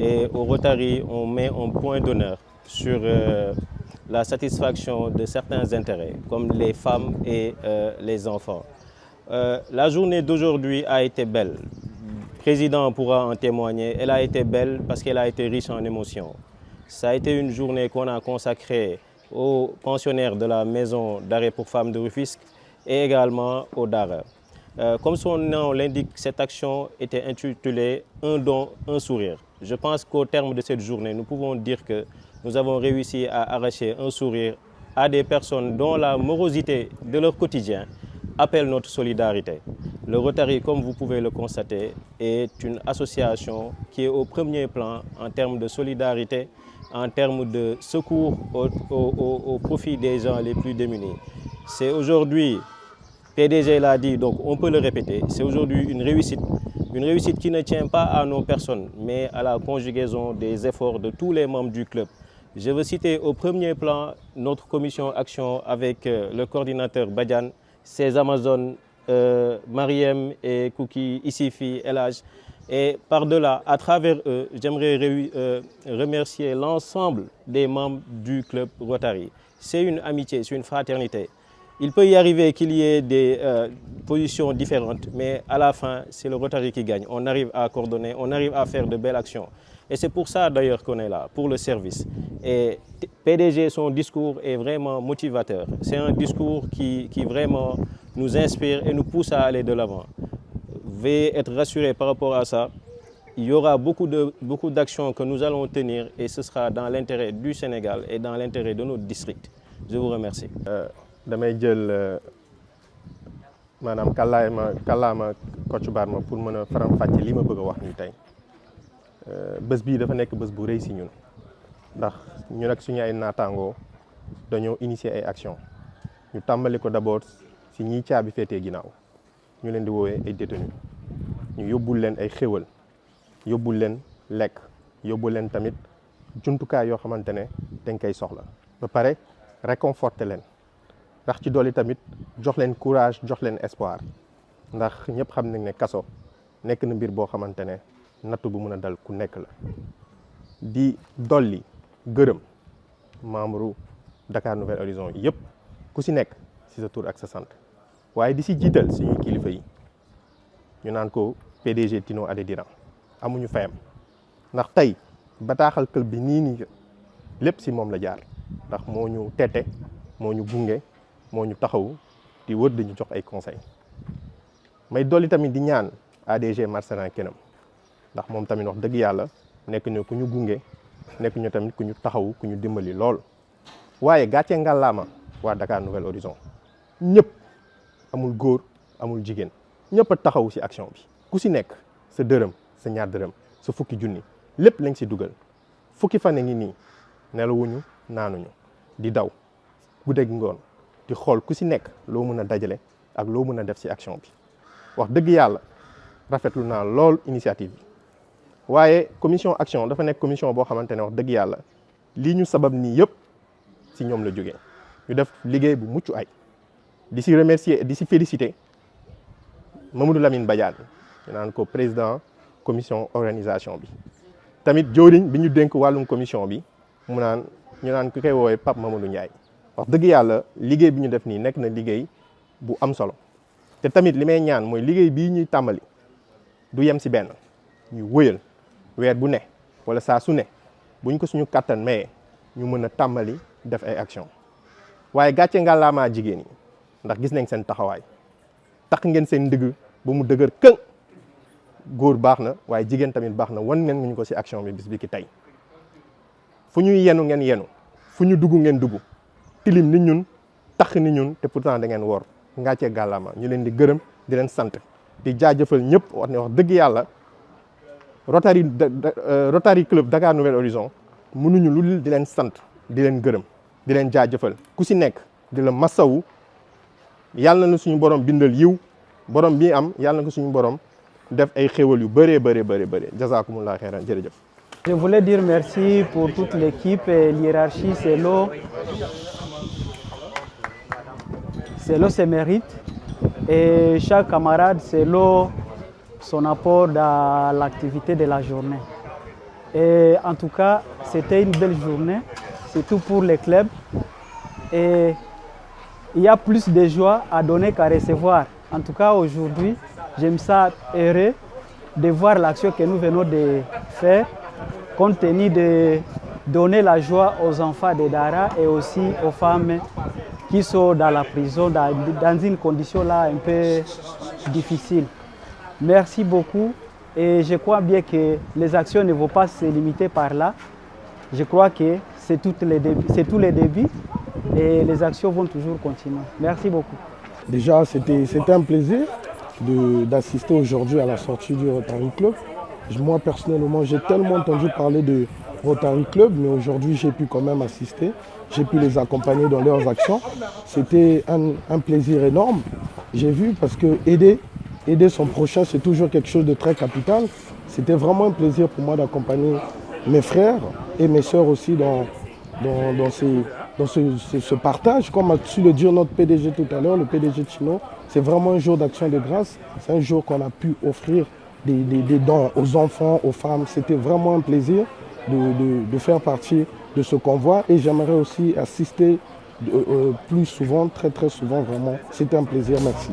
Et au Rotary, on met un point d'honneur sur la satisfaction de certains intérêts, comme les femmes et les enfants. La journée d'aujourd'hui a été belle. Le président pourra en témoigner. Elle a été belle parce qu'elle a été riche en émotions. Ça a été une journée qu'on a consacrée aux pensionnaires de la maison d'arrêt pour femmes de Rufisque et également aux Dara. Comme son nom l'indique, cette action était intitulée « Un don, un sourire ». Je pense qu'au terme de cette journée, nous pouvons dire que nous avons réussi à arracher un sourire à des personnes dont la morosité de leur quotidien appelle notre solidarité. Le Rotary, comme vous pouvez le constater, est une association qui est au premier plan en termes de solidarité, en termes de secours au profit des gens les plus démunis. C'est aujourd'hui, PDG l'a dit, donc on peut le répéter, c'est aujourd'hui une réussite qui ne tient pas à nos personnes, mais à la conjugaison des efforts de tous les membres du club. Je veux citer au premier plan notre commission action avec le coordinateur Badiane, ses Amazones, Mariem et Kouki, Issifi, Elage. Et par-delà, à travers eux, j'aimerais remercier l'ensemble des membres du club Rotary. C'est une amitié, c'est une fraternité. Il peut y arriver qu'il y ait des positions différentes, mais à la fin, c'est le Rotary qui gagne. On arrive à coordonner, on arrive à faire de belles actions. Et c'est pour ça d'ailleurs qu'on est là, pour le service. Et PDG, son discours est vraiment motivateur. C'est un discours qui vraiment nous inspire et nous pousse à aller de l'avant. Veuillez être rassurés par rapport à ça. Il y aura beaucoup d'actions que nous allons tenir et ce sera dans l'intérêt du Sénégal et dans l'intérêt de notre district. Je vous remercie. damay jël maanaam kàllaama Kocc Barma pour mën a faram-fàcce li ma bëgg a wax ni tey bés bii dafa nekk bés bu rëy si ñun ndax ñun ak suñu ay naataangoo dañoo initier ay action ñu tàmbali ko d'abord si ñiy caabi féetee ginnaaw ñu leen di woowee ay détenus ñu yóbbul leen ay xéwal yóbbul leen lekk yóbbul leen tamit jumtukaay yoo xamante ne dañ koy soxla ba pare réconforter leen ndax ci dolli tamit jox leen courage jox leen espoir ndax ñëpp xam nañ ne kaso nekk na mbir boo xamante ne nattu bu mën a dal ku nekk la di dolli gërëm membre Dakar Nouvel Horizon yëpp ku si nekk si sa tur ak sa sant waaye di si jiital suñuy kilifa yi ñu naan ko PDG Tino Adediran amuñu fayam ndax tey bataaxal club bi nii lépp si moom la jaar ndax moo ñu tete moo ñu gunge moo ñu taxaw di wër dañu jox ay conseil may dolli tamit di ñaan ADG Marcelin Kenam ndax moom tamit wax dëgg yàlla nekk ñu ku ñu gunge nekk ñu tamit ku ñu taxaw ku ñu dimbali lool waaye gàcce ngàllaama waa Dakar Nouvel Horizon ñëpp amul góor amul jigéen ñëpp a taxaw si action bi ku si nekk sa dërëm sa ñaar dërëm sa fukki junni lépp lañ si dugal fukki fan ngi nii nelawuñu naanuñu di daw guddeeg ngoon di xool ku si nekk loo mën a dajale ak loo mën a def si action bi wax dëgg yàlla rafetlu naa lool initiative bi waaye commission action dafa nekk commission boo xamante ne wax dëgg yàlla lii ñu sabab nii yëpp si ñoom la jógee ñu def liggéey bu mucc ay di si remercier di si féliciter Mamadou Lamine Badiane ñu naan ko président commission organisation bi tamit jëwriñ bi ñu dénk wàllum commission bi ñu naan ku koy woowee Pape Mamadou Ndiaye wax dëgg yàlla liggéey bi ñu def nii nekk na liggéey bu am solo te tamit li may ñaan mooy liggéey bii ñuy tàmbali du yem si benn ñu wëyal weer bu ne wala saa su ne buñ ko suñu kàttan mayee ñu mën a tàmbali def ay action waaye gàcce ngàllaamaa jigéen yi ndax gis nañ seen taxawaay tax ngeen seen ndigg ba mu dëgër këng góor baax na waaye jigéen tamit baax na wan ngeen ñu ko si action bi bis bi ki tey fu ñuy yenu ngeen yenu fu ñu dugg ngeen dugg tilim ni ñun tax ni ñun te pourtant da ngeen wor ngàccee gàllaama ñu leen di gërëm di leen sant di jaajëfal ñëpp wax ne wax dëgg yàlla Rotary Club Dakar Nouvel Horizon mënuñu lu di leen sant di leen gërëm di leen jaajëfal ku si nekk di la masawu yàlla na suñu borom bindal yiw borom bi am yàlla na ko suñu borom def ay xéwal yu bëree jazakumullah khairan jërëjëf. Je voulais dire merci pour toute l'équipe et l'hiérarchie, c'est l'eau ses mérites et chaque camarade c'est l'eau son apport dans l'activité de la journée. Et en tout cas, c'était une belle journée, surtout pour les clubs. Et il y a plus de joie à donner qu'à recevoir. En tout cas, aujourd'hui, j'aime ça heureux de voir l'action que nous venons de faire, compte tenu de donner la joie aux enfants de Dara et aussi aux femmes qui sont dans la prison, dans une condition là un peu difficile. Merci beaucoup et je crois bien que les actions ne vont pas se limiter par là. Je crois que c'est tous les débuts et les actions vont toujours continuer. Merci beaucoup. Déjà, c'était un plaisir d'assister aujourd'hui à la sortie du Rotary Club. Moi, personnellement, j'ai tellement entendu parler de Rotary Club, mais aujourd'hui, j'ai pu quand même assister. J'ai pu les accompagner dans leurs actions. C'était un plaisir énorme. J'ai vu parce que aider son prochain, c'est toujours quelque chose de très capital. C'était vraiment un plaisir pour moi d'accompagner mes frères et mes sœurs aussi dans ce partage. Comme a su le dire notre PDG tout à l'heure, le PDG de Chino, c'est vraiment un jour d'action de grâce. C'est un jour qu'on a pu offrir des dons aux enfants, aux femmes. C'était vraiment un plaisir de faire partie de ce convoi et j'aimerais aussi assister plus souvent, très souvent vraiment. C'était un plaisir, merci.